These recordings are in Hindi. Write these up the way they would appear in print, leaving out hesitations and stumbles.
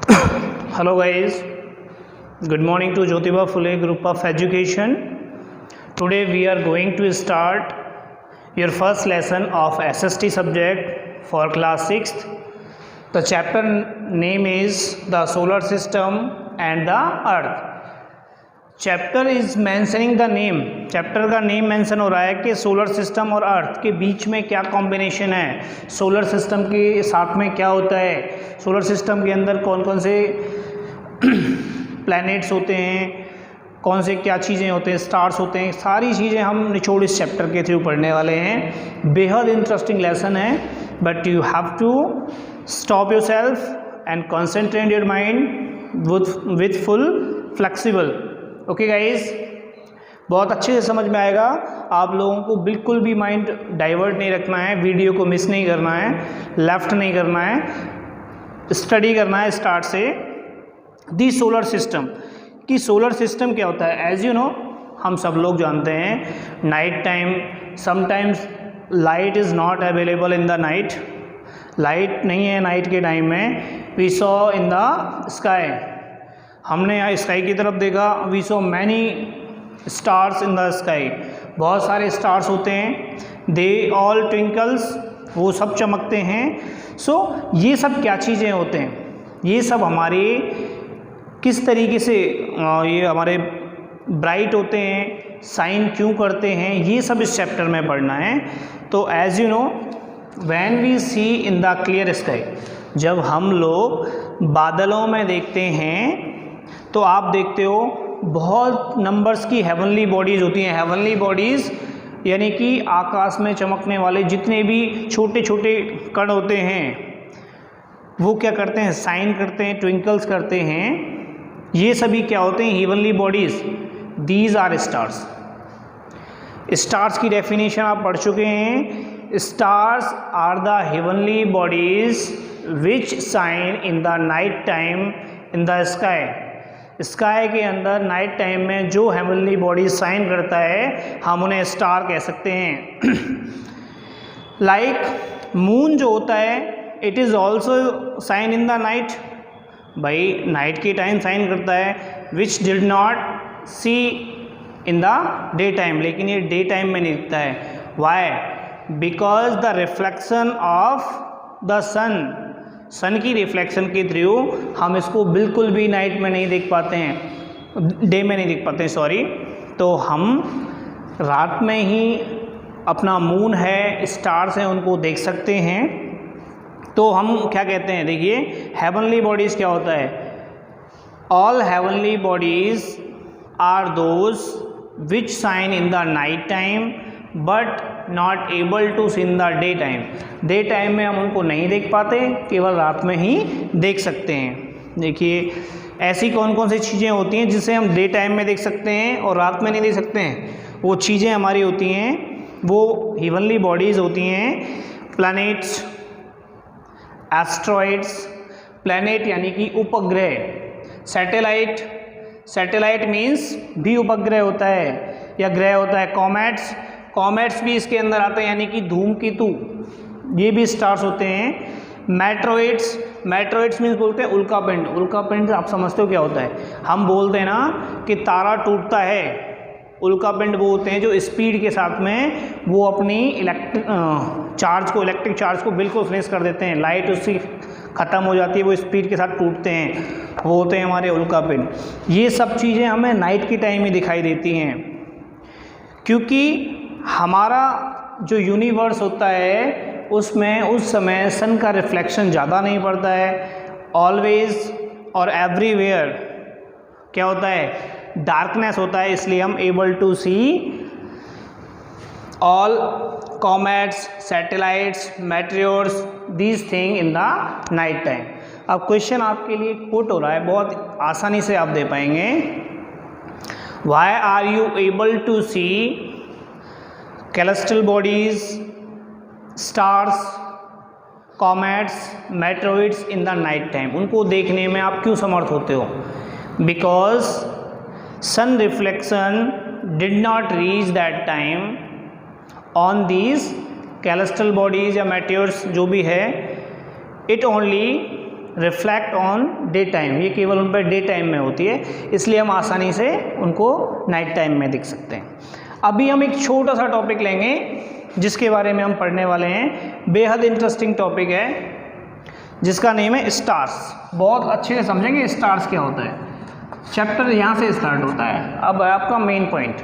Hello guys, good morning to Jyotiba Phule Group of Education. Today we are going to start your first lesson of SST subject for class 6th. The chapter name is the solar system and the earth. Chapter is mentioning the name, chapter का नेम मेंशन हो रहा है कि सोलर सिस्टम और अर्थ के बीच में क्या कॉम्बिनेशन है, सोलर सिस्टम के साथ में क्या होता है, सोलर सिस्टम के अंदर कौन कौन से प्लैनेट्स होते हैं, कौन से क्या चीज़ें होते हैं, स्टार्स होते हैं, सारी चीज़ें हम निचोड़ इस चैप्टर के थ्रू पढ़ने वाले हैं। बेहद इंटरेस्टिंग लेसन है, but you have to stop yourself and concentrate your mind with full flexible. Okay guys, बहुत अच्छे से समझ में आएगा। आप लोगों को बिल्कुल भी माइंड डाइवर्ट नहीं रखना है, वीडियो को मिस नहीं करना है, लेफ्ट नहीं करना है, स्टडी करना है स्टार्ट से। दी सोलर सिस्टम कि सोलर सिस्टम क्या होता है, एज यू नो हम सब लोग जानते हैं night time sometimes light is not available in the night, light नहीं है नाइट के टाइम में। We saw in the sky, हमने यहाँ स्काई की तरफ देखा, we saw many stars in the sky, बहुत सारे स्टार्स होते हैं, दे ऑल ट्विंकल्स, वो सब चमकते हैं। सो ये सब क्या चीज़ें होते हैं, ये सब हमारे किस तरीके से ये हमारे ब्राइट होते हैं, साइन क्यों करते हैं, ये सब इस चैप्टर में पढ़ना है। तो as you know when we see in the clear sky, जब हम लोग बादलों में देखते हैं तो आप देखते हो बहुत नंबर्स की हेवनली बॉडीज़ होती हैं। हेवनली बॉडीज़ यानी कि आकाश में चमकने वाले जितने भी छोटे छोटे कण होते हैं वो क्या करते हैं, साइन करते हैं, ट्विंकल्स करते हैं। ये सभी क्या होते हैं, heavenly bodies. These are stars. Stars की डेफिनेशन आप पढ़ चुके हैं। Stars are the heavenly bodies which shine in the night time in the sky. Sky के अंदर नाइट टाइम में जो हेवनली बॉडी साइन करता है हम उन्हें स्टार कह सकते हैं। लाइक मून जो होता है it is also shine in the night, भाई नाइट के टाइम साइन करता है, which did not see in the day time, लेकिन ये डे टाइम में नहीं दिखता है। Why? Because the reflection of the sun की रिफ्लेक्शन के थ्रू हम इसको बिल्कुल भी नाइट में नहीं देख पाते हैं, डे में नहीं देख पाते हैं, सॉरी। तो हम रात में ही अपना मून है, स्टार्स हैं, उनको देख सकते हैं। तो हम क्या कहते हैं, देखिए हेवनली बॉडीज़ क्या होता है, all heavenly bodies are those which shine in the night time but not able to see in the day time. Day time में हम उनको नहीं देख पाते, केवल रात में ही देख सकते हैं। देखिए ऐसी कौन कौन सी चीज़ें होती हैं जिसे हम डे टाइम में देख सकते हैं और रात में नहीं देख सकते हैं। वो चीज़ें हमारी होती हैं, वो हेवनली बॉडीज़ होती हैं, प्लैनेट्स, एस्ट्रॉइड्स, प्लैनेट यानी कि उपग्रह, सैटेलाइट, सैटेलाइट मीन्स भी उपग्रह होता है या ग्रह होता है, कॉमेट्स, कॉमेट्स भी इसके अंदर आते हैं यानी कि धूमकेतु, ये भी स्टार्स होते हैं। मेट्रोइड्स, मेट्रोइड्स मीन्स बोलते हैं उल्कापिंड, उल्कापिंड आप समझते हो क्या होता है, हम बोलते हैं ना कि तारा टूटता है, उल्कापिंड वो होते हैं जो स्पीड के साथ में वो अपनी इलेक्ट्रिक चार्ज को बिल्कुल फिनिश कर देते हैं, लाइट उसकी ख़त्म हो जाती है, वो स्पीड के साथ टूटते हैं, वो होते हैं हमारे उल्कापिंड। ये सब चीज़ें हमें नाइट के टाइम ही दिखाई देती हैं, क्योंकि हमारा जो यूनिवर्स होता है उसमें उस समय सन का रिफ्लेक्शन ज़्यादा नहीं पड़ता है। ऑलवेज और एवरीवेयर क्या होता है, डार्कनेस होता है, इसलिए हम able to see all comets, satellites, meteors, these thing in the night time. अब क्वेश्चन आपके लिए पुट हो रहा है, बहुत आसानी से आप दे पाएंगे। Why are you able to see celestial bodies, stars, comets, meteoroids in the night time? उनको देखने में आप क्यों समर्थ होते हो? Because sun reflection did not reach that time on these celestial bodies या meteors जो भी है, it only reflect on day time, ये केवल उन पर डे टाइम में होती है, इसलिए हम आसानी से उनको नाइट टाइम में दिख सकते हैं। अभी हम एक छोटा सा टॉपिक लेंगे जिसके बारे में हम पढ़ने वाले हैं, बेहद इंटरेस्टिंग टॉपिक है जिसका नेम है स्टार्स। बहुत अच्छे से समझेंगे स्टार्स क्या होता है। चैप्टर यहाँ से स्टार्ट होता है। अब आपका मेन पॉइंट,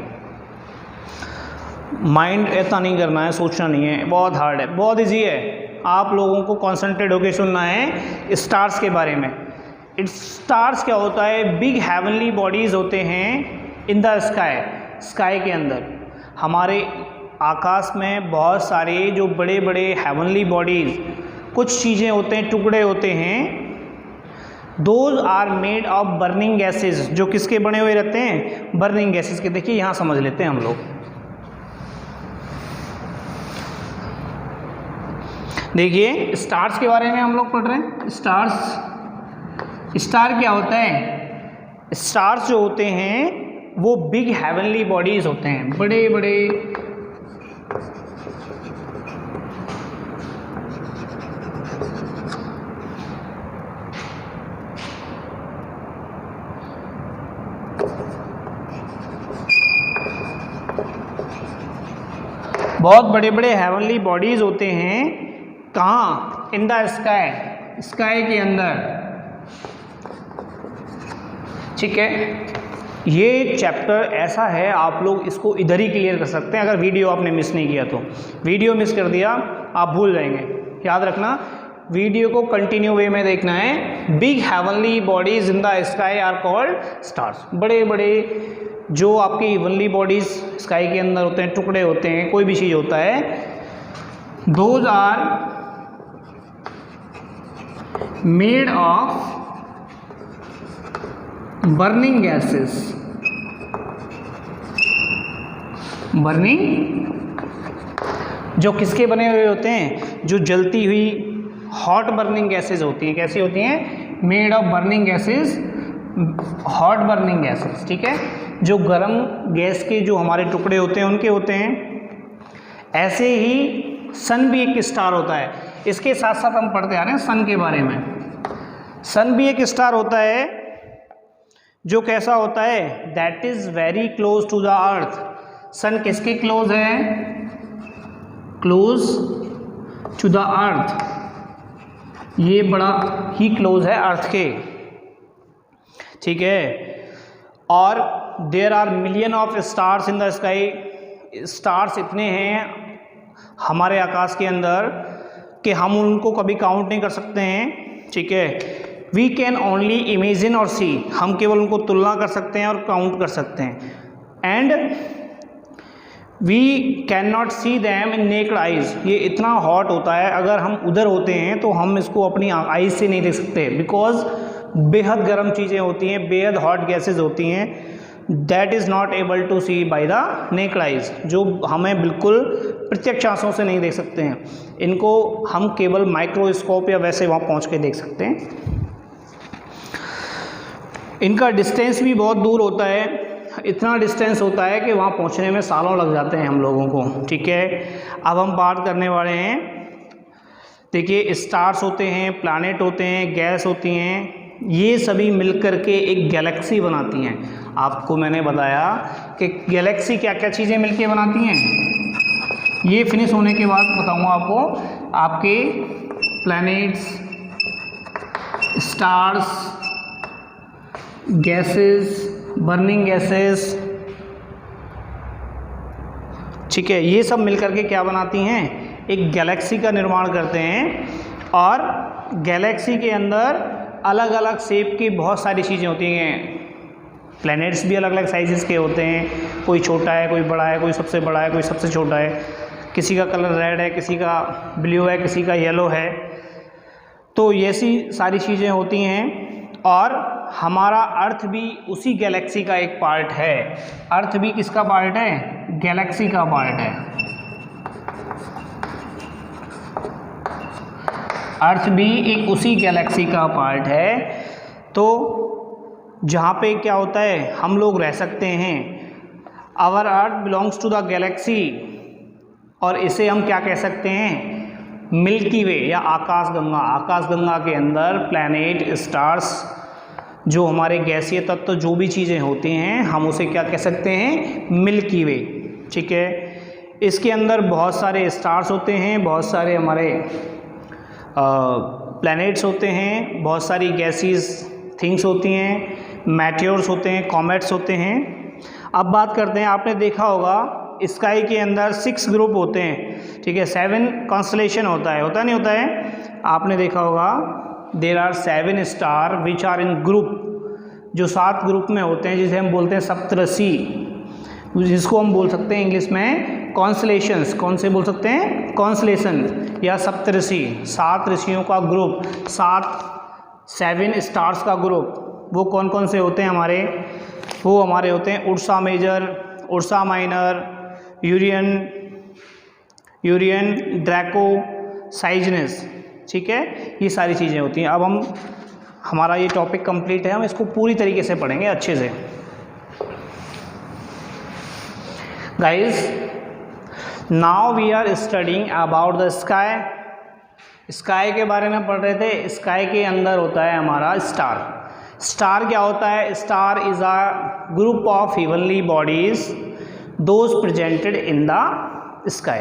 माइंड ऐसा नहीं करना है, सोचना नहीं है, बहुत हार्ड है, बहुत इजी है, आप लोगों को कॉन्सेंट्रेट होकर सुनना है स्टार्स के बारे में। स्टार्स क्या होता है? बिग हेवनली बॉडीज़ होते हैं इन द स्काई, स्काई के अंदर, हमारे आकाश में बहुत सारे जो बड़े बड़े हेवनली बॉडीज़, कुछ चीज़ें होते हैं, टुकड़े होते हैं, those are made of burning gases, जो किसके बने हुए रहते हैं? बर्निंग गैसेज के। देखिए यहाँ समझ लेते हैं हम लोग। देखिए स्टार्स के बारे में हम लोग पढ़ रहे हैं। स्टार क्या होता है? स्टार्स जो होते हैं वो बिग हेवनली बॉडीज होते हैं, बड़े बड़े बहुत बड़े बड़े हेवनली बॉडीज होते हैं। कहाँ? इन द स्काई, स्काई के अंदर। ठीक है, ये चैप्टर ऐसा है आप लोग इसको इधर ही क्लियर कर सकते हैं अगर वीडियो आपने मिस नहीं किया तो। वीडियो मिस कर दिया आप भूल जाएंगे। याद रखना, वीडियो को कंटिन्यू वे में देखना है। Big heavenly bodies in the sky are called stars. बड़े बड़े जो आपकी हेवनली बॉडीज स्काई के अंदर होते हैं, टुकड़े होते हैं, कोई भी चीज़ होता है, those are made of burning gases. Burning जो किसके बने हुए होते हैं? जो जलती हुई हॉट बर्निंग गैसेस होती हैं। कैसी होती हैं? Made of burning gases, hot burning gases. ठीक है, जो गर्म गैस के जो हमारे टुकड़े होते हैं उनके होते हैं। ऐसे ही सन भी एक स्टार होता है। इसके साथ साथ हम पढ़ते आ रहे हैं सन के बारे में। सन भी एक स्टार होता है जो कैसा होता है? That is very close to the earth. Sun किसके क्लोज है? Close to the earth. ये बड़ा ही क्लोज है अर्थ के। ठीक है, और there are million of stars in the sky. Stars इतने हैं हमारे आकाश के अंदर कि हम उनको कभी काउंट नहीं कर सकते हैं। ठीक है, वी कैन ओनली इमेजिन और सी, हम केवल उनको तुलना कर सकते हैं और काउंट कर सकते हैं। And we can not see them in naked eyes. ये इतना हॉट होता है, अगर हम उधर होते हैं तो हम इसको अपनी आइज से नहीं देख सकते, बिकॉज बेहद गर्म चीज़ें होती हैं, बेहद हॉट गैसेज होती हैं। That is not able to see by the naked eyes, जो हमें बिल्कुल प्रत्यक्ष आंखों से नहीं देख सकते हैं। इनको हम केवल माइक्रोस्कोप या वैसे वहाँ पहुँच के देख सकते हैं। इनका डिस्टेंस भी बहुत दूर होता है, इतना डिस्टेंस होता है कि वहाँ पहुँचने में सालों लग जाते हैं हम लोगों को। ठीक है, अब हम बात करने वाले हैं। देखिए स्टार्स होते हैं, प्लैनेट होते हैं, गैस होती हैं, ये सभी मिलकर के एक गैलेक्सी बनाती हैं। आपको मैंने बताया कि गैलेक्सी क्या क्या चीज़ें मिलकर बनाती हैं। ये फिनिश होने के बाद बताऊंगा आपको। आपके planets, stars, gases, burning gases, ठीक है, ये सब मिलकर के क्या बनाती हैं? एक गैलेक्सी का निर्माण करते हैं। और गैलेक्सी के अंदर अलग अलग शेप की बहुत सारी चीज़ें होती हैं। प्लैनेट्स भी अलग अलग साइज़ के होते हैं, कोई छोटा है, कोई बड़ा है, कोई सबसे बड़ा है, कोई सबसे छोटा है, किसी का कलर रेड है, किसी का ब्लू है, किसी का येलो है। तो ऐसी सारी चीज़ें होती हैं। और हमारा अर्थ भी उसी गैलेक्सी का एक पार्ट है। अर्थ भी किसका पार्ट है? गैलेक्सी का पार्ट है। अर्थ भी एक उसी गैलेक्सी का पार्ट है। तो जहाँ पे क्या होता है, हम लोग रह सकते हैं। Our earth belongs to the galaxy, और इसे हम क्या कह सकते हैं? मिल्की वे या आकाशगंगा, आकाशगंगा के अंदर प्लैनेट, स्टार्स, जो हमारे गैसीय तत्व जो भी चीज़ें होती हैं हम उसे क्या कह सकते हैं, मिल्की वे। ठीक है, इसके अंदर बहुत सारे स्टार्स होते हैं, बहुत सारे हमारे प्लैनेट्स होते हैं, बहुत सारी गैसीज थिंग्स होती हैं, मैटेओर्स होते हैं, कॉमेट्स होते हैं। अब बात करते हैं, आपने देखा होगा स्काई के अंदर 6 ग्रुप होते हैं। ठीक है, 7 कॉन्स्टलेशन होता है नहीं होता है, आपने देखा होगा there are 7 star which are in group, जो 7 ग्रुप में होते हैं, जिसे हम बोलते हैं सप्तऋषि, जिसको हम बोल सकते हैं इंग्लिश में कॉन्स्टलेशंस। कौन से बोल सकते हैं, कॉन्स्टलेशन या सप्तऋषि, 7 ऋषियों का ग्रुप, 7 स्टार्स का ग्रुप। वो कौन कौन से होते हैं हमारे, वो हमारे होते हैं Ursa Major, Ursa minor, यूरियन, Draco, साइजनस। ठीक है, ये सारी चीज़ें होती हैं। अब हमारा ये टॉपिक कंप्लीट है, हम इसको पूरी तरीके से पढ़ेंगे अच्छे से। Guys, now we are studying about the sky. Sky के बारे में पढ़ रहे थे। स्काई के अंदर होता है हमारा स्टार। स्टार क्या होता है, star is a group of heavenly bodies those presented in the sky.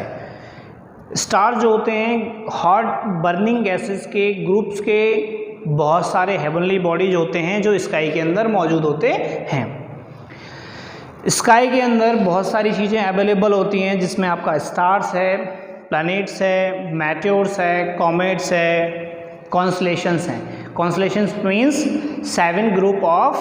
Star जो होते हैं हॉट बर्निंग गैसेस के ग्रुप्स के बहुत सारे हेवनली बॉडीज होते हैं जो स्काई के अंदर मौजूद होते हैं। स्काई के अंदर बहुत सारी चीज़ें अवेलेबल होती हैं, जिसमें आपका स्टार्स है, प्लैनेट्स है, मैटेओर्स है, कॉमेट्स है, कॉन्स्टलेशंस हैं। Constellations means 7 group of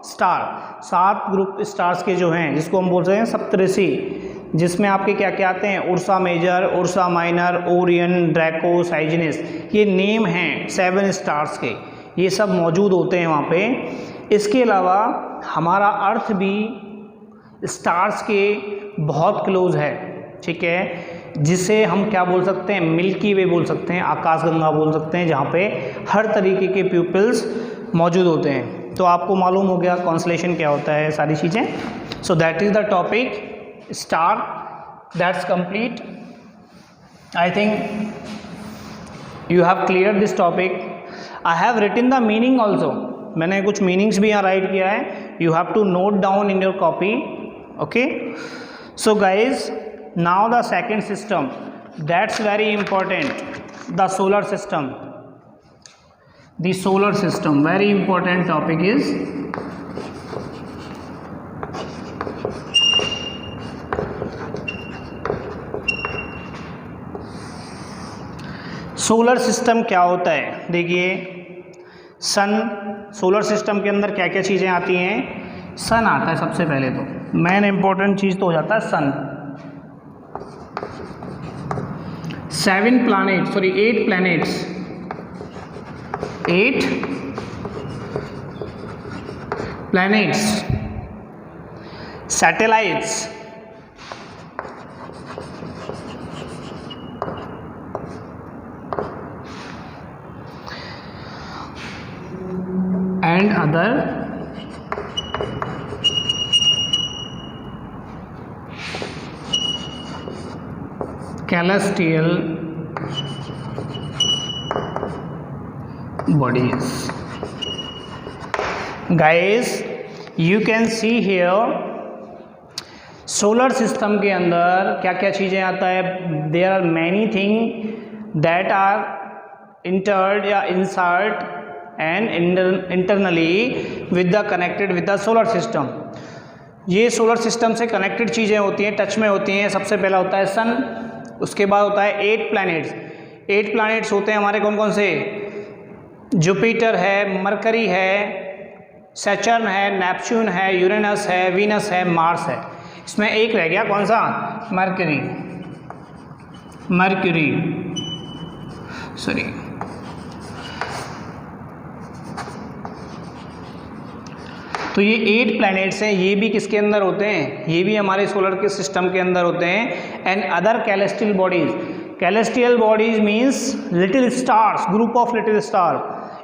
star, 7 group stars के जो हैं, जिसको हम बोलते हैं सप्तऋषि, जिसमें आपके क्या क्या आते हैं, Ursa Major, Ursa Minor, Orion, Draco, Cygnus. ये नेम हैं 7 स्टार्स के, ये सब मौजूद होते हैं वहाँ पे। इसके अलावा हमारा अर्थ भी स्टार्स के बहुत क्लोज है। ठीक है, जिसे हम क्या बोल सकते हैं, मिल्की वे बोल सकते हैं, आकाशगंगा बोल सकते हैं, जहाँ पे हर तरीके के प्यूपल्स मौजूद होते हैं। तो आपको मालूम हो गया कॉन्स्टलेशन क्या होता है, सारी चीज़ें। So that is the topic star, that's complete. I think you have clear this topic. I have written the meaning also, मैंने कुछ मीनिंग्स भी यहाँ राइट किया है। You have to note down in your copy. Okay, so guys, now the second system, that's very important, the solar system. The solar system, very important topic is solar system. क्या होता है, देखिए सन, सोलर सिस्टम के अंदर क्या क्या चीज़ें आती हैं, सन आता है सबसे पहले, तो मेन इंपॉर्टेंट चीज़ तो हो जाता है सन। 8 planets, satellites, and other celestial bodies. Guys, you can see here solar system के अंदर क्या क्या चीज़ें आता है। There are many thing that are entered या insert and internally with the connected with the solar system. ये सोलर सिस्टम से कनेक्टेड चीज़ें होती हैं, टच में होती हैं। सबसे पहला होता है सन, उसके बाद होता है 8 प्लैनेट्स। 8 प्लैनेट्स होते हैं हमारे कौन कौन से, जुपिटर है, मरकरी है, सैटर्न है, नेपच्यून है, यूरेनस है, वीनस है, मार्स है। इसमें एक रह गया, कौन सा, मरकरी, सॉरी। तो ये 8 प्लैनेट्स हैं, ये भी किसके अंदर होते हैं, ये भी हमारे सोलर के सिस्टम के अंदर होते हैं। And other celestial bodies, celestial bodies means little stars, group of little star,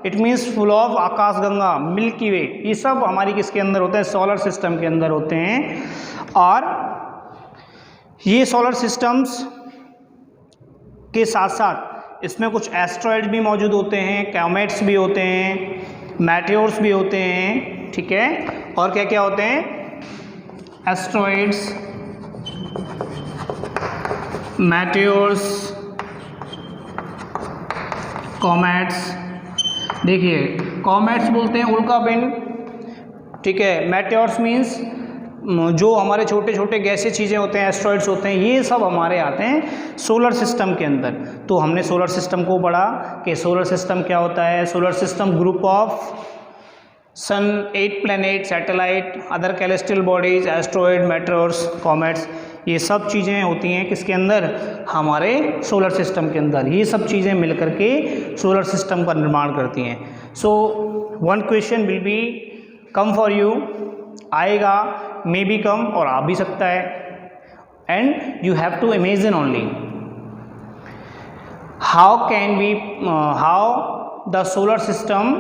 it means full of आकाशगंगा, मिल्की वे, ये सब हमारी किसके अंदर होते हैं, सोलर सिस्टम के अंदर होते हैं। और ये सोलर सिस्टम्स के साथ साथ इसमें कुछ एस्ट्रॉइड भी मौजूद होते हैं, कॉमेट्स भी होते हैं, मैटियोर्स भी होते हैं, ठीक है। और क्या क्या होते हैं? Asteroids, meteors, comets. देखिए कॉमेट्स बोलते हैं उल्कापिंड, ठीक है। मैटियोर्स मीन्स जो हमारे छोटे छोटे गैसीय चीज़ें होते हैं, एस्ट्रॉइड्स होते हैं, ये सब हमारे आते हैं सोलर सिस्टम के अंदर। तो हमने सोलर सिस्टम को पढ़ा कि सोलर सिस्टम क्या होता है। Solar system group of sun, 8 planet, satellite, other celestial bodies, asteroid, meteors, comets, ये सब चीज़ें होती हैं किसके अंदर? हमारे सोलर सिस्टम के अंदर। ये सब चीज़ें मिलकर के सोलर सिस्टम का निर्माण करती हैं। So one question will be come for you, आएगा, मे बी कम और आ भी सकता है, and you have to imagine only how can be, how the solar system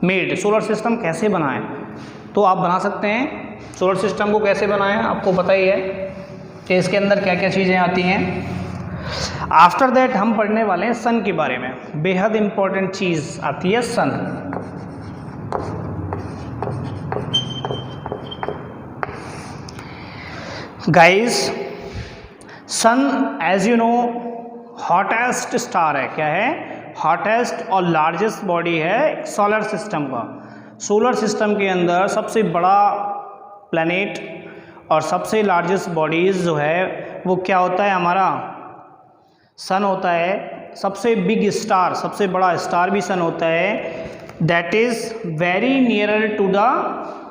made, solar system कैसे बनाएं। तो आप बना सकते हैं सोलर सिस्टम को। कैसे बनाएं आपको पता ही है कि इसके अंदर क्या क्या चीज़ें आती हैं। आफ्टर दैट हम पढ़ने वाले हैं सन के बारे में। बेहद इंपॉर्टेंट चीज़ आती है sun. Guys, sun as you know hottest star है। क्या है? हॉटेस्ट और लार्जेस्ट बॉडी है सोलर सिस्टम का। सोलर सिस्टम के अंदर सबसे बड़ा प्लैनेट और सबसे लार्जेस्ट बॉडीज़ जो है वो क्या होता है? हमारा सन होता है। सबसे बिग स्टार, सबसे बड़ा स्टार भी सन होता है। That is very nearer to the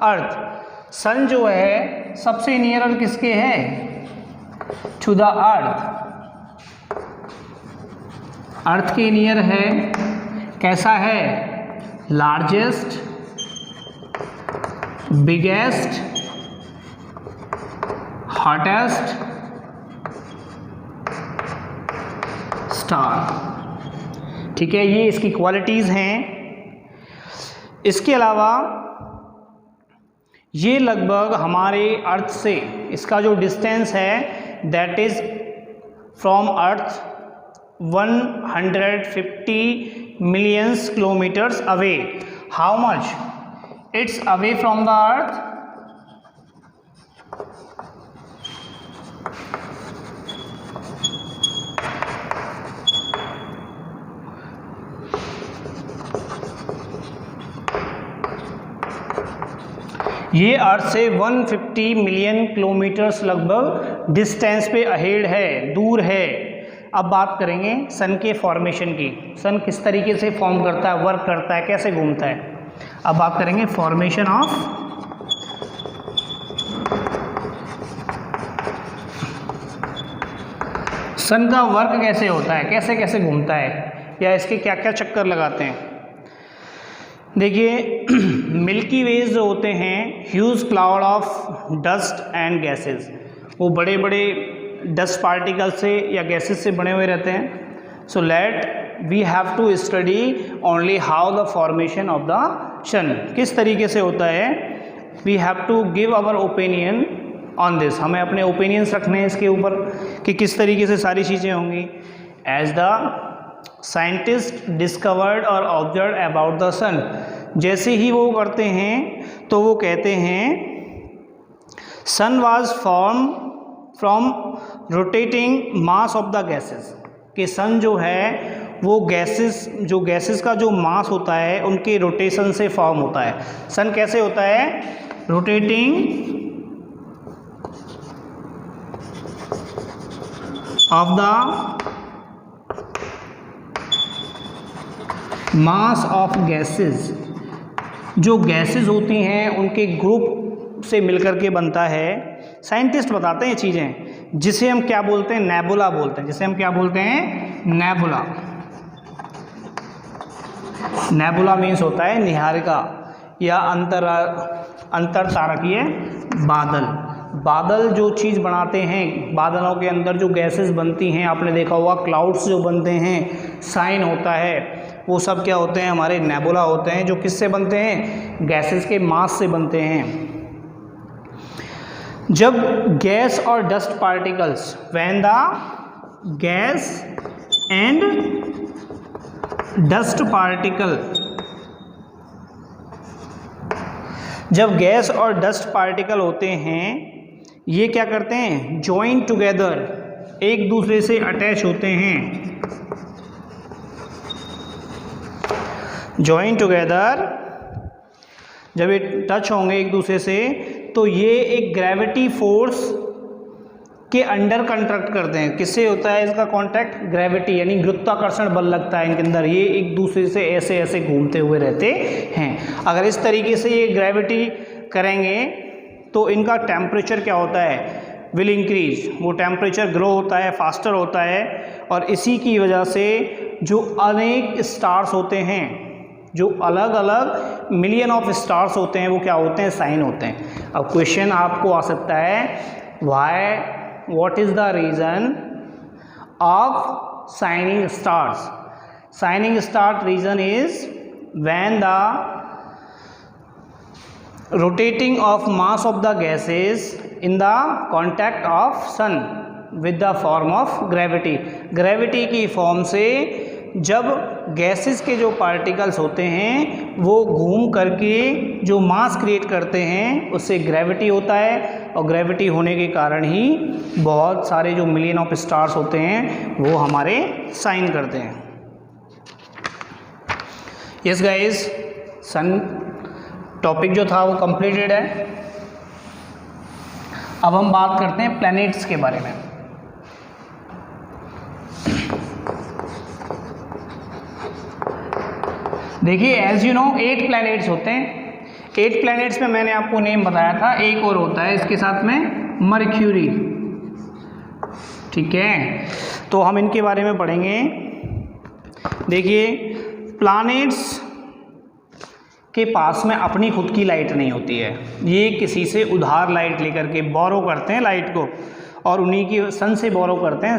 earth. Sun जो है सबसे नियरर किसके है? टू द अर्थ। अर्थ के नियर है। कैसा है? लार्जेस्ट, बिगेस्ट, हॉटेस्ट स्टार, ठीक है। ये इसकी क्वालिटीज़ हैं। इसके अलावा ये लगभग हमारे अर्थ से, इसका जो डिस्टेंस है that is from earth 150 millions kilometres away. How much it's away from the earth? ये अर्थ से 150 मिलियन किलोमीटर्स लगभग डिस्टेंस पे अहेड है, दूर है। अब बात करेंगे सन के फॉर्मेशन की। सन किस तरीके से फॉर्म करता है, वर्क करता है, कैसे घूमता है। अब बात करेंगे फॉर्मेशन ऑफ सन का वर्क कैसे होता है, कैसे कैसे घूमता है, या इसके क्या क्या चक्कर लगाते हैं। देखिए मिल्की वेज जो होते हैं huge cloud of dust and gases, वो बड़े बड़े डस्ट पार्टिकल से या गैसेस से बने हुए रहते हैं। So let we have to study only how the formation of the sun, किस तरीके से होता है। We have to give our opinion on this, हमें अपने ओपिनियंस रखने हैं इसके ऊपर कि किस तरीके से सारी चीज़ें होंगी। एज द साइंटिस्ट डिस्कवर्ड और ऑब्जर्व अबाउट द सन, जैसे ही वो करते हैं तो वो कहते हैं sun was form from rotating mass of the gases, कि सन जो है वो गैसेस का जो मास होता है उनके रोटेशन से फॉर्म होता है। सन कैसे होता है? Rotating of the mass of gases, जो गैसेस होती हैं उनके ग्रुप से मिलकर के बनता है। साइंटिस्ट बताते हैं चीज़ें, जिसे हम क्या बोलते हैं? नेबुला बोलते हैं। जिसे हम क्या बोलते हैं? नेबुला। नेबुला मीन्स होता है निहारिका या अंतर तारकीय बादल। बादल जो चीज़ बनाते हैं, बादलों के अंदर जो गैसेस बनती हैं, आपने देखा होगा क्लाउड्स जो बनते हैं, साइन होता है, वो सब क्या होते हैं? हमारे नेबुला होते हैं, जो किससे बनते हैं? गैसेस के मास से बनते हैं। जब गैस और dust particles, when the gas and dust particle, जब गैस और डस्ट पार्टिकल होते हैं ये क्या करते हैं, जॉइन टुगेदर, एक दूसरे से अटैच होते हैं, जॉइन टुगेदर, जब ये टच होंगे एक दूसरे से तो ये एक ग्रेविटी फोर्स के अंडर कंट्रैक्ट करते हैं। किससे होता है इसका कांटेक्ट, ग्रेविटी, यानी गुरुत्वाकर्षण बल लगता है इनके अंदर, ये एक दूसरे से ऐसे ऐसे घूमते हुए रहते हैं। अगर इस तरीके से ये ग्रेविटी करेंगे तो इनका टेम्परेचर क्या होता है, विल इंक्रीज, वो टेम्परेचर ग्रो होता है, फास्टर होता है, और इसी की वजह से जो अनेक स्टार्स होते हैं, जो अलग अलग मिलियन ऑफ स्टार्स होते हैं, वो क्या होते हैं, साइन होते हैं। अब क्वेश्चन आपको आ सकता है what is the reason of shining stars. Shining star reason is when the rotating of mass of the gases in the contact of sun with the form of gravity, gravity की फॉर्म से जब गैसेस के जो पार्टिकल्स होते हैं वो घूम करके जो मास क्रिएट करते हैं उससे ग्रेविटी होता है, और ग्रेविटी होने के कारण ही बहुत सारे जो मिलियन ऑफ स्टार्स होते हैं वो हमारे साइन करते हैं। यस गाइस, सन टॉपिक जो था वो कंप्लीटेड है। अब हम बात करते हैं प्लैनेट्स के बारे में। देखिए एज यू नो 8 प्लैनेट्स होते हैं। 8 प्लैनेट्स में मैंने आपको नेम बताया था, एक और होता है इसके साथ में, मर्क्यूरी। ठीक है, तो हम इनके बारे में पढ़ेंगे। देखिए प्लैनेट्स के पास में अपनी खुद की लाइट नहीं होती है, ये किसी से उधार लाइट लेकर के बोरो करते हैं लाइट को, और उन्हीं की सन से बोरो करते हैं,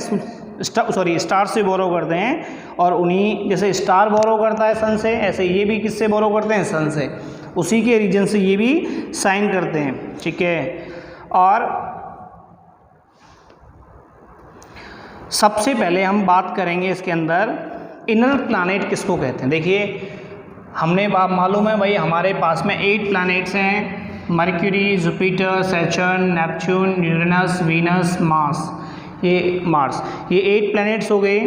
स्टार से बोरो करते हैं, और उन्हीं जैसे स्टार बोरो करता है सन से, ऐसे ये भी किससे बोरो करते हैं, सन से, उसी के रीजन से ये भी साइन करते हैं। ठीक है, और सबसे पहले हम बात करेंगे इसके अंदर इनर प्लैनेट किसको कहते हैं। देखिए हमने बात मालूम है भाई, हमारे पास में 8 प्लैनेट्स हैं, mercury, Jupiter, Saturn, Neptune, Uranus, Venus, Mars, ये 8 प्लैनेट्स हो गए।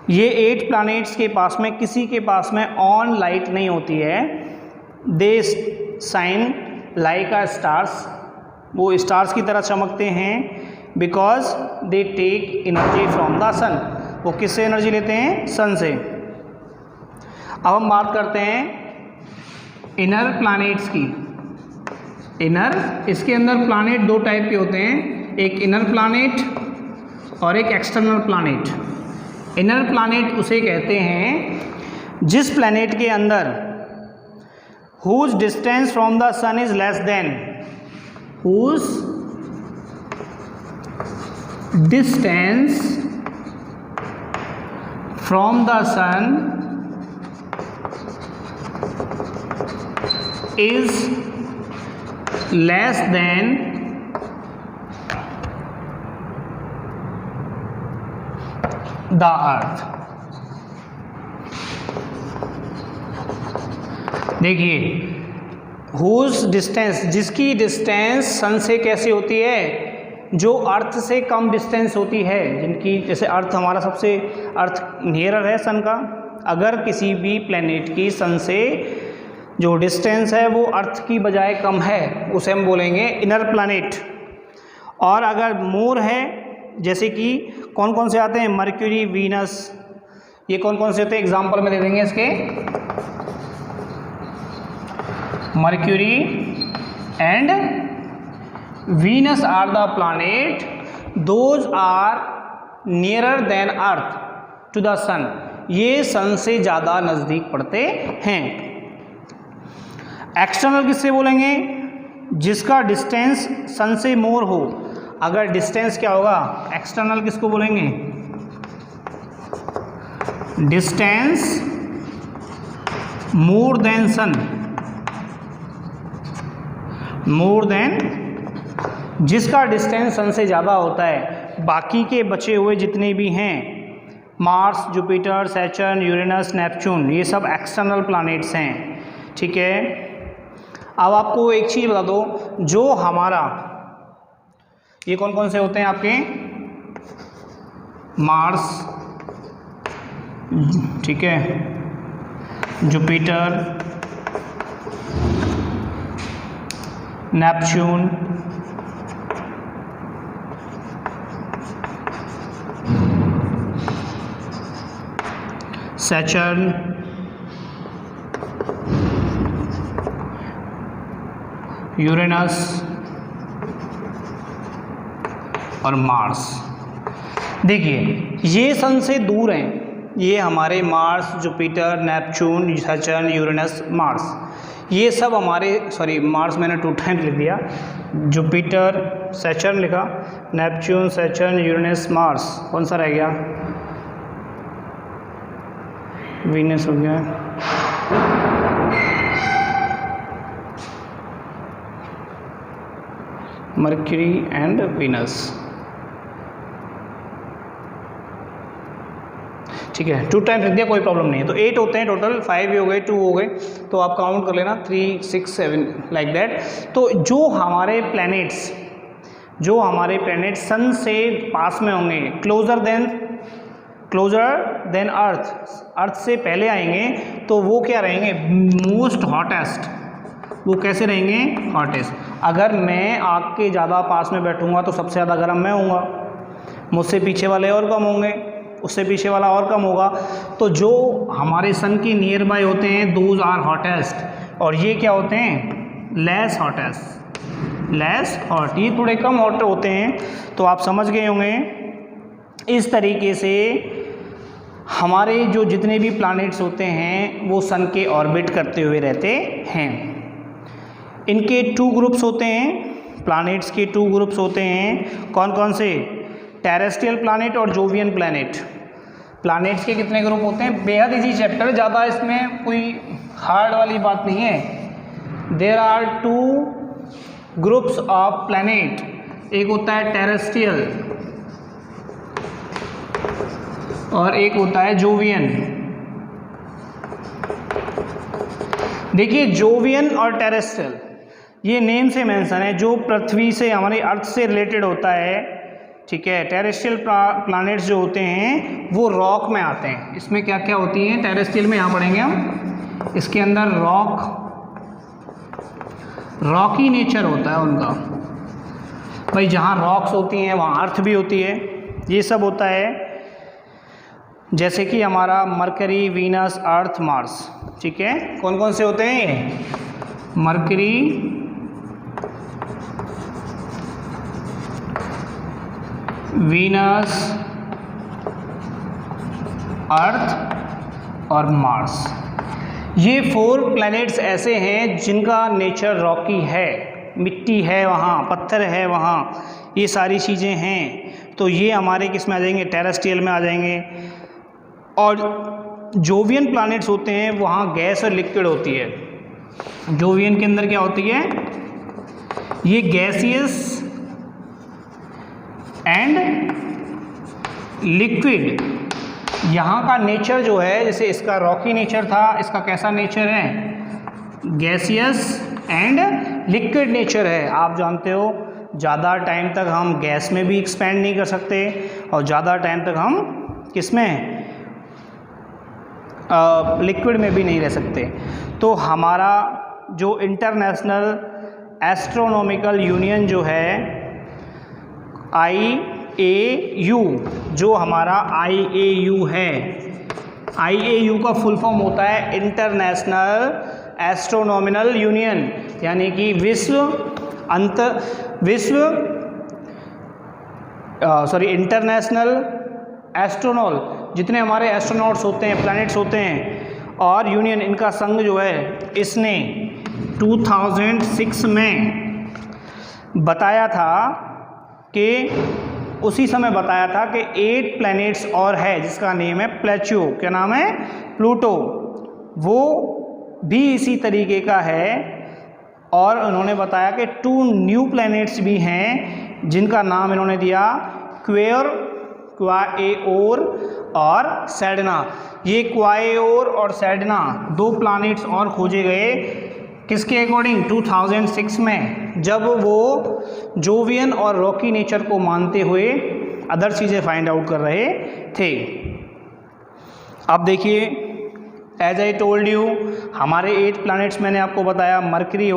ये 8 प्लैनेट्स के पास में किसी के पास में ऑन लाइट नहीं होती है, they shine like a stars, वो स्टार्स की तरह चमकते हैं, because they take energy from the sun, वो किससे एनर्जी लेते हैं, सन से। अब हम बात करते हैं इनर प्लैनेट्स की। इनर, इसके अंदर प्लैनेट 2 टाइप के होते हैं, एक इनर प्लैनेट और एक एक्सटर्नल प्लैनेट। इनर प्लैनेट उसे कहते हैं जिस प्लैनेट के अंदर whose distance from the sun is less than, whose distance from the sun is less than the earth। देखिए whose डिस्टेंस, जिसकी डिस्टेंस सन से कैसी होती है, जो अर्थ से कम डिस्टेंस होती है, जिनकी, जैसे अर्थ हमारा सबसे अर्थ नियरर है सन का, अगर किसी भी प्लैनेट की सन से जो डिस्टेंस है वो अर्थ की बजाय कम है, उसे हम बोलेंगे इनर प्लैनेट। और अगर मोर है, जैसे कि कौन कौन से आते हैं, मर्क्यूरी, वीनस, ये कौन कौन से होते हैं, एग्जांपल में दे देंगे इसके, Mercury and Venus are the planet, those are nearer than earth to the sun, ये सन से ज़्यादा नज़दीक पड़ते हैं। एक्सटर्नल किससे बोलेंगे, जिसका डिस्टेंस सन से मोर हो। अगर डिस्टेंस क्या होगा, एक्सटर्नल किसको बोलेंगे, डिस्टेंस मोर देन सन, मोर देन, जिसका डिस्टेंस सन से ज़्यादा होता है। बाकी के बचे हुए जितने भी हैं Mars, Jupiter, Saturn, Uranus, Neptune, ये सब एक्सटर्नल प्लैनेट्स हैं, ठीक है। अब आपको एक चीज़ बता दो, जो हमारा ये कौन कौन से होते हैं आपके, मार्स, ठीक है, जुपिटर, नेपच्यून, सैटर्न, यूरेनस और मार्स। देखिए ये सन से दूर हैं, ये हमारे Mars, Jupiter, Neptune, Saturn, Uranus, Mars, ये सब हमारे, सॉरी मार्स मैंने 2 टाइम लिख दिया, जुपिटर, सैटर्न लिखा, नेपच्यून, सैटर्न, यूरेनस, मार्स, कौन सा रह गया, वीनस हो गया, मर्क्यूरी एंड वीनस, ठीक है। 2 टाइम लिख दिया, कोई प्रॉब्लम नहीं है। तो 8 होते हैं टोटल, 5 भी हो गए, 2 हो गए, तो आप काउंट कर लेना 3, 6, 7 लाइक दैट। तो जो हमारे प्लैनेट्स सन से पास में होंगे, क्लोजर देन अर्थ से पहले आएंगे, तो वो क्या रहेंगे, मोस्ट हॉटेस्ट, वो कैसे रहेंगे, हॉटेस्ट। अगर मैं आग के ज़्यादा पास में बैठूंगा तो सबसे ज़्यादा गर्म मैं होऊंगा, मुझसे पीछे वाले और कम होंगे, उससे पीछे वाला और कम होगा। तो जो हमारे सन के नियर बाय होते हैं, दोज आर हॉटेस्ट, और ये क्या होते हैं, लेस हॉट, ये थोड़े कम हॉट होते हैं। तो आप समझ गए होंगे, इस तरीके से हमारे जो जितने भी प्लैनेट्स होते हैं वो सन के ऑर्बिट करते हुए रहते हैं। इनके 2 ग्रुप्स होते हैं, प्लैनेट्स के 2 ग्रुप्स होते हैं, कौन कौन से, टेरेस्ट्रियल प्लैनेट और जोवियन प्लैनेट। प्लैनेट्स के कितने ग्रुप होते हैं, बेहद इजी चैप्टर, ज़्यादा इसमें कोई हार्ड वाली बात नहीं है। There are 2 groups of planet, एक होता है टेरेस्ट्रियल और एक होता है जोवियन। देखिए जोवियन और टेरेस्ट्रियल ये नेम से मेंशन है, जो पृथ्वी से, हमारी अर्थ से रिलेटेड होता है, ठीक है। टेरेस्ट्रियल प्लैनेट्स जो होते हैं वो रॉक में आते हैं। इसमें क्या क्या होती हैं टेरेस्ट्रियल में, यहाँ पढ़ेंगे हम, इसके अंदर रॉकी नेचर होता है उनका, भाई जहाँ रॉक्स होती हैं वहाँ अर्थ भी होती है, ये सब होता है। जैसे कि हमारा मरकरी, वीनस, अर्थ, मार्स, ठीक है। कौन कौन से होते हैं ये, मरकरी, वीनस, अर्थ और मार्स, ये 4 प्लैनेट्स ऐसे हैं जिनका नेचर रॉकी है, मिट्टी है वहाँ, पत्थर है वहाँ, ये सारी चीज़ें हैं। तो ये हमारे किस में आ जाएंगे, टेरेस्ट्रियल में आ जाएंगे। और जोवियन प्लैनेट्स होते हैं वहाँ गैस और लिक्विड होती है। जोवियन के अंदर क्या होती है, ये गैसियस एंड लिक्विड। यहाँ का नेचर जो है, जैसे इसका रॉकी नेचर था, इसका कैसा नेचर है, गैसियस एंड लिक्विड नेचर है। आप जानते हो ज़्यादा टाइम तक हम गैस में भी एक्सपेंड नहीं कर सकते और ज़्यादा टाइम तक हम किस में, लिक्विड में भी नहीं रह सकते। तो हमारा जो इंटरनेशनल एस्ट्रोनॉमिकल यूनियन जो है, IAU, जो हमारा IAU है, IAU का फुल फॉर्म होता है इंटरनेशनल एस्ट्रोनॉमिकल यूनियन, यानी कि इंटरनेशनल एस्ट्रोनॉल, जितने हमारे एस्ट्रोनॉट्स होते हैं, प्लैनेट्स होते हैं, और यूनियन, इनका संघ जो है, इसने 2006 में बताया था कि, उसी समय बताया था कि 8 प्लैनेट्स और है जिसका नेम है प्लेटो। क्या नाम है, प्लूटो, वो भी इसी तरीके का है। और उन्होंने बताया कि 2 न्यू प्लैनेट्स भी हैं जिनका नाम इन्होंने दिया क्वेओर और सेडना। ये क्वायोर और सेडना 2 प्लैनेट्स और खोजे गए किसके अकॉर्डिंग? 2006 में, जब वो जोवियन और रॉकी नेचर को मानते हुए अदर चीज़ें फाइंड आउट कर रहे थे। अब देखिए, एज आई टोल्ड यू, हमारे 8 प्लैनेट्स मैंने आपको बताया। मरकरी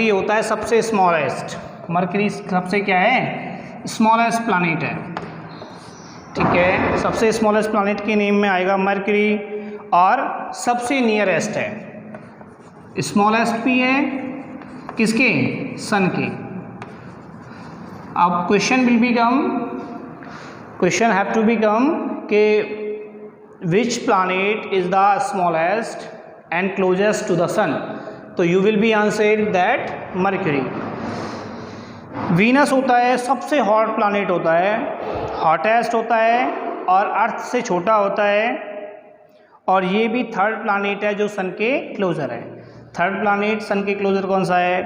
होता है सबसे स्मॉलेस्ट। मरकरी सबसे क्या है? स्मॉलेस्ट प्लैनेट है, ठीक है। सबसे स्मॉलेस्ट प्लैनेट के नेम में आएगा मरकरी, और सबसे नियरेस्ट है। स्मॉलेस्ट भी है किसके? सन के। अब क्वेश्चन हैव टू बिकम के which planet is the smallest and closest to the sun? तो you will be answer that Mercury. Venus होता है सबसे हॉट प्लैनेट होता है, हॉटेस्ट होता है और अर्थ से छोटा होता है, और ये भी 3rd प्लैनेट है जो सन के क्लोजर है। 3rd प्लैनेट सन के क्लोजर कौन सा है?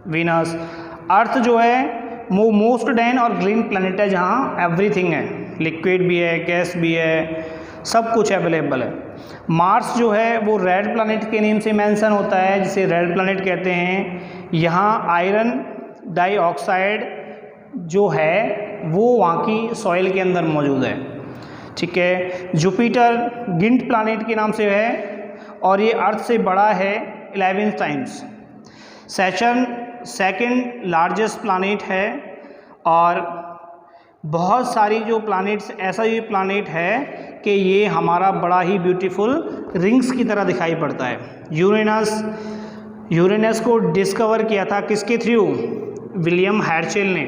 वीनस। अर्थ जो है वो मोस्ट डैन और ग्रीन प्लैनेट है, जहाँ एवरीथिंग है, लिक्विड भी है, गैस भी है, सब कुछ अवेलेबल है। मार्स जो है वो रेड प्लैनेट के नेम से मेंशन होता है, जिसे रेड प्लैनेट कहते हैं। यहाँ आयरन डाइऑक्साइड जो है वो वहाँ की सॉइल के अंदर मौजूद है, ठीक है। जुपिटर गिंट प्लैनेट के नाम से है और ये अर्थ से बड़ा है 11 times. Saturn 2nd largest planet है, और बहुत सारी जो प्लैनेट्स, ऐसा ये प्लैनेट है कि ये हमारा बड़ा ही ब्यूटीफुल रिंग्स की तरह दिखाई पड़ता है। यूरेनस को डिस्कवर किया था किसके थ्रू? विलियम हर्शेल ने।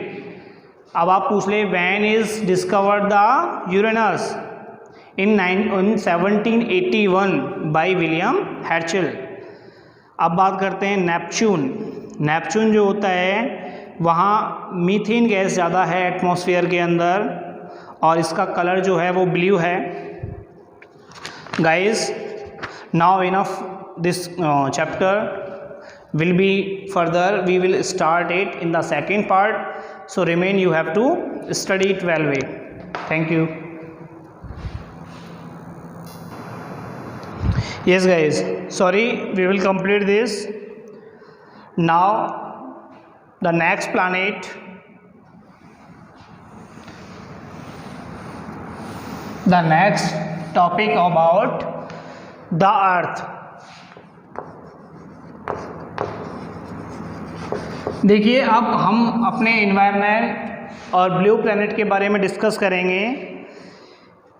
अब आप पूछ ले, when is discovered the Uranus? In 1781 by William Herschel. अब बात करते हैं नेपच्यून जो होता है, वहाँ मीथेन गैस ज़्यादा है एटमॉस्फेयर के अंदर, और इसका कलर जो है वो ब्लू है। Guys, now enough this chapter will be further, we will start it in the second part, so remain, you have to study it well way. Thank you. Yes guys, sorry, we will complete this. Now the next planet, the next topic about the earth. देखिए, अब हम अपने इन्वायरमेंट और ब्लू प्लैनेट के बारे में डिस्कस करेंगे।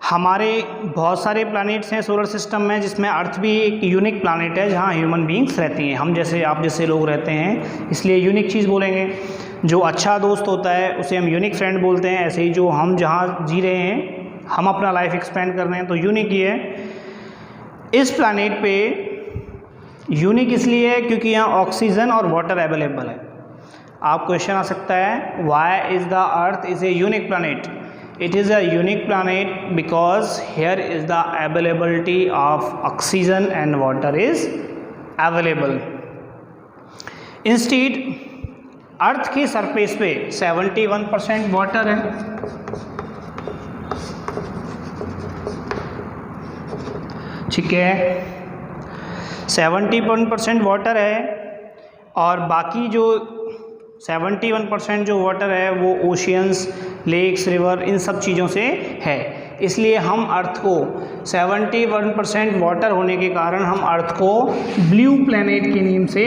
हमारे बहुत सारे प्लैनेट्स हैं सोलर सिस्टम में, जिसमें अर्थ भी एक यूनिक प्लैनेट है जहां ह्यूमन बींग्स रहती हैं, हम जैसे आप जैसे लोग रहते हैं, इसलिए यूनिक चीज़ बोलेंगे। जो अच्छा दोस्त होता है उसे हम यूनिक फ्रेंड बोलते हैं। ऐसे ही जो हम जहाँ जी रहे हैं, हम अपना लाइफ एक्सपेंड कर रहे हैं, तो यूनिक ही है। इस प्लैनेट पे यूनिक इसलिए है क्योंकि यहाँ ऑक्सीजन और वाटर अवेलेबल है। आप क्वेश्चन आ सकता है, why is the earth is a unique planet? It is a unique planet because here is the availability of oxygen and water is available. Instead earth की सरफेस पे 71% वाटर है, ठीक है, 71% वाटर है, और बाकी जो 71% जो वाटर है वो ओशियंस, लेक्स, रिवर, इन सब चीज़ों से है। इसलिए हम अर्थ को 71% वाटर होने के कारण हम अर्थ को ब्लू प्लैनेट के नेम से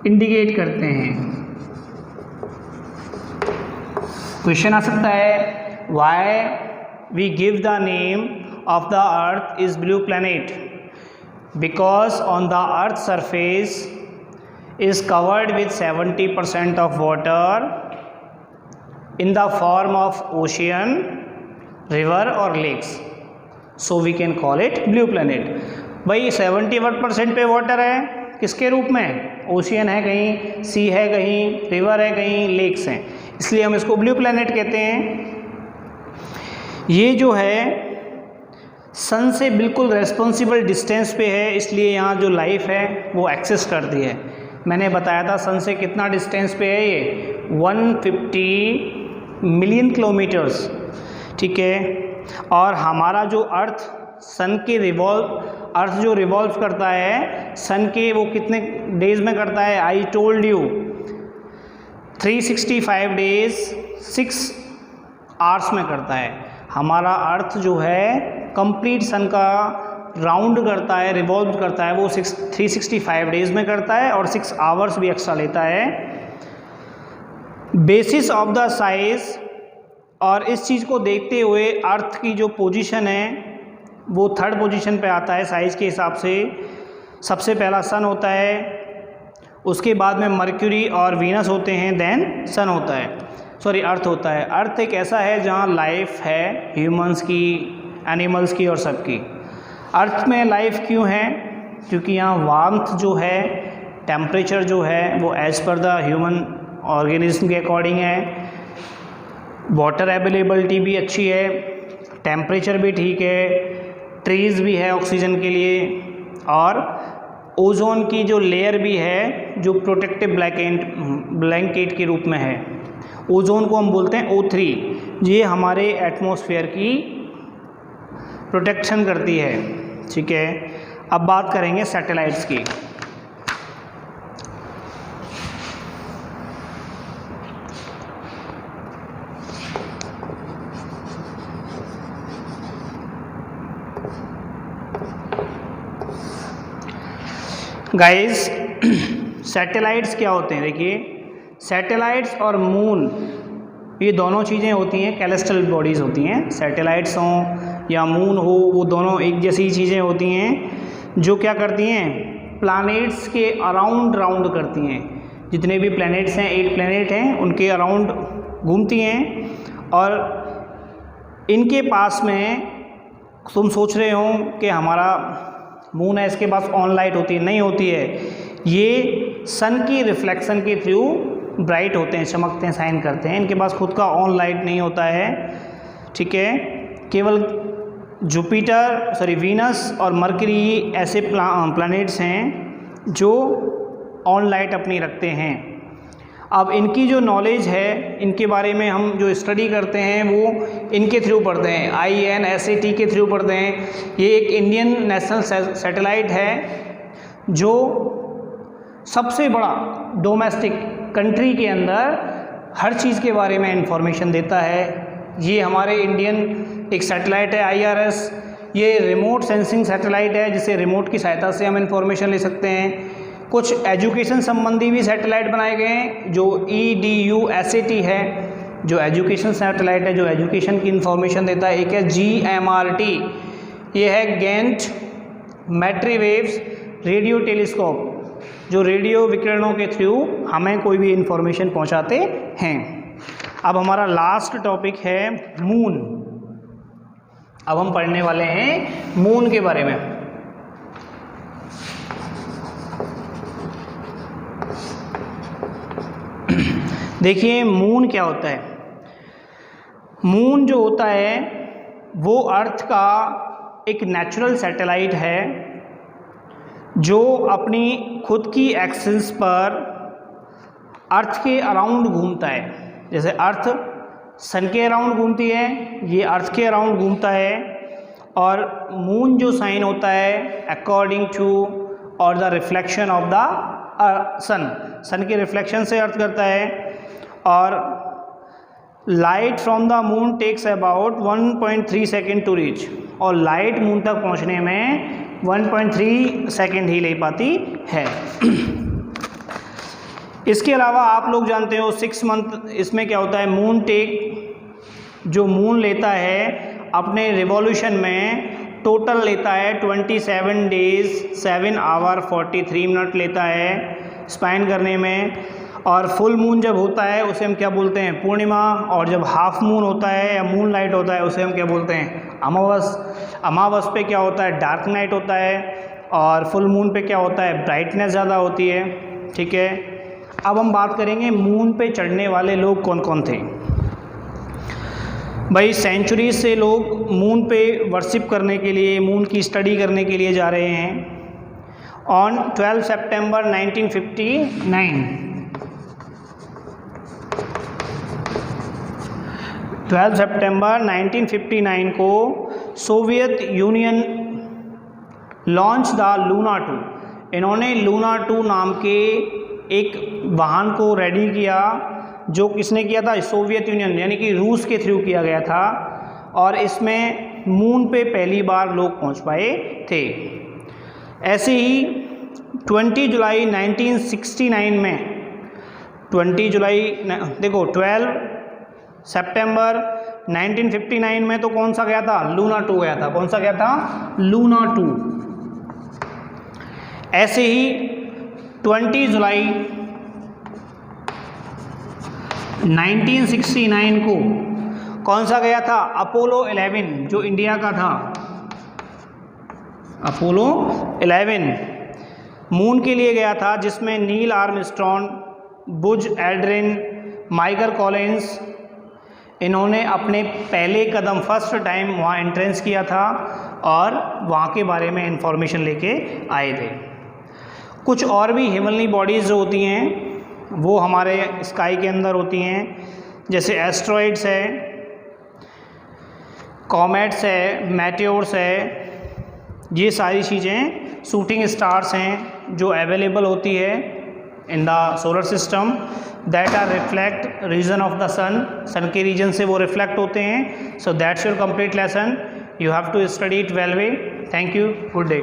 इंडिकेट करते हैं। क्वेश्चन आ सकता है, why we give the name of the earth is blue planet? Because on the earth's surface is covered with 70% of water in the form of ocean, river or lakes, so we can call it blue planet. भाई 71% पे वाटर है, किसके रूप में? ओशियन है कहीं, सी है कहीं, रिवर है कहीं, लेक्स हैं, इसलिए हम इसको ब्लू प्लैनेट कहते हैं। ये जो है सन से बिल्कुल रेस्पॉन्सिबल डिस्टेंस पे है, इसलिए यहाँ जो लाइफ है वो एक्सेस करती है। मैंने बताया था सन से कितना डिस्टेंस पे है, ये 150 मिलियन किलोमीटर्स, ठीक है। और हमारा जो अर्थ सन के अर्थ जो रिवॉल्व करता है सन के, वो कितने डेज में करता है? I told you 365 days 6 hours में करता है। हमारा अर्थ जो है कंप्लीट सन का राउंड करता है, रिवॉल्व करता है, वो 365 डेज में करता है और 6 आवर्स भी एक्स्ट्रा लेता है। बेसिस ऑफ द साइज, और इस चीज़ को देखते हुए अर्थ की जो पोजीशन है वो थर्ड पोजीशन पे आता है साइज़ के हिसाब से। सबसे पहला सन होता है, उसके बाद में मर्क्यूरी और वीनस होते हैं, देन सन होता है, सॉरी अर्थ होता है। अर्थ एक ऐसा है जहाँ लाइफ है, ह्यूमंस की, एनिमल्स की और सबकी। अर्थ में लाइफ क्यों है? क्योंकि यहाँ वार्मथ जो है, टेम्परेचर जो है वो as per the human organism के अकॉर्डिंग है। वाटर अवेलेबिलिटी भी अच्छी है, टेम्परेचर भी ठीक है, ट्रीज़ भी है ऑक्सीजन के लिए, और ओजोन की जो लेयर भी है जो प्रोटेक्टिव ब्लैंकेट के रूप में है। ओजोन को हम बोलते हैं O3, ये हमारे एटमॉस्फेयर की प्रोटेक्शन करती है, ठीक है। अब बात करेंगे सैटेलाइट्स की। गाइस सैटेलाइट्स क्या होते हैं? देखिए सैटेलाइट्स और मून, ये दोनों चीज़ें होती हैं, कैलेस्ट्रल बॉडीज़ होती हैं। सैटेलाइट्स हों या मून हो, वो दोनों एक जैसी चीज़ें होती हैं जो क्या करती हैं? प्लैनेट्स के अराउंड करती हैं। जितने भी प्लैनेट्स हैं, 8 प्लैनेट हैं, उनके अराउंड घूमती हैं। और इनके पास में तुम सोच रहे हो कि हमारा मून है, इसके पास ऑन लाइट होती है, नहीं होती है। ये सन की रिफ्लेक्शन के थ्रू ब्राइट होते हैं, चमकते हैं, शाइन करते हैं। इनके पास खुद का ऑन लाइट नहीं होता है, ठीक है। केवल वीनस और मरकरी ऐसे प्लैनेट्स हैं जो ऑन लाइट अपनी रखते हैं। अब इनकी जो नॉलेज है, इनके बारे में हम जो स्टडी करते हैं वो इनके थ्रू पढ़ते हैं, INSAT के थ्रू पढ़ते हैं। ये एक इंडियन नेशनल सैटेलाइट है जो सबसे बड़ा डोमेस्टिक कंट्री के अंदर हर चीज़ के बारे में इंफॉर्मेशन देता है। ये हमारे इंडियन एक सैटेलाइट है IRS। ये रिमोट सेंसिंग सैटेलाइट है, जिसे रिमोट की सहायता से हम इंफॉर्मेशन ले सकते हैं। कुछ एजुकेशन संबंधी भी सैटेलाइट बनाए गए हैं, जो EDUSAT है, जो एजुकेशन सैटेलाइट है, जो एजुकेशन की इंफॉर्मेशन देता है। एक है GMRT, ये है गेंट मैट्रीवेव्स रेडियो टेलीस्कोप, जो रेडियो विकिरणों के थ्रू हमें कोई भी इंफॉर्मेशन पहुंचाते हैं। अब हमारा लास्ट टॉपिक है मून। अब हम पढ़ने वाले हैं मून के बारे में। देखिए मून क्या होता है। मून जो होता है वो अर्थ का एक नेचुरल सैटेलाइट है जो अपनी खुद की एक्सिस पर अर्थ के अराउंड घूमता है। जैसे अर्थ सन के अराउंड घूमती है, ये अर्थ के अराउंड घूमता है। और मून जो साइन होता है अकॉर्डिंग टू और the reflection of the sun के रिफ्लेक्शन से अर्थ करता है। और light from the moon takes about 1.3 second to reach, और लाइट मून तक पहुंचने में 1.3 सेकेंड ही ले पाती है। इसके अलावा आप लोग जानते हो 6 मंथ, इसमें क्या होता है, मून जो मून लेता है अपने रिवॉल्यूशन में टोटल लेता है 27 डेज 7 आवर 43 मिनट लेता है स्पाइन करने में। और फुल मून जब होता है उसे हम क्या बोलते हैं, पूर्णिमा। और जब हाफ मून होता है या मून लाइट होता है उसे हम क्या बोलते हैं, अमावस। अमावस पे क्या होता है, डार्क नाइट होता है। और फुल मून पे क्या होता है, ब्राइटनेस ज़्यादा होती है, ठीक है। अब हम बात करेंगे मून पे चढ़ने वाले लोग कौन कौन थे। भाई सेंचुरी से लोग मून पे वर्शिप करने के लिए, मून की स्टडी करने के लिए जा रहे हैं। ऑन 12 सितंबर 1959 12 सितंबर 1959 को Soviet union launch the Luna 2। इन्होंने लूना 2 नाम के एक वाहन को रेडी किया, जो किसने किया था? सोवियत यूनियन यानी कि रूस के थ्रू किया गया था, और इसमें मून पे पहली बार लोग पहुंच पाए थे। ऐसे ही 20 जुलाई 1969 में 12 सितंबर 1959 में तो कौन सा गया था? लूना 2 गया था। कौन सा गया था? लूना 2। ऐसे ही 20 जुलाई 1969 को कौन सा गया था? अपोलो 11, जो इंडिया का था। अपोलो 11 मून के लिए गया था, जिसमें Neil Armstrong, Buzz Aldrin, Michael Collins, इन्होंने अपने पहले कदम फर्स्ट टाइम वहाँ एंट्रेंस किया था और वहाँ के बारे में इंफॉर्मेशन लेके आए थे। कुछ और भी हेवनली बॉडीज़ जो होती हैं वो हमारे स्काई के अंदर होती हैं, जैसे एस्ट्रॉइड्स है, कॉमेट्स है, मेटियोर्स है। ये सारी चीज़ें शूटिंग स्टार्स हैं जो अवेलेबल होती है in the solar system, that are reflect reason of the sun के रीजन से वो रिफ्लेक्ट होते हैं। So that's your complete lesson. You have to study it well way. Thank you. Good day.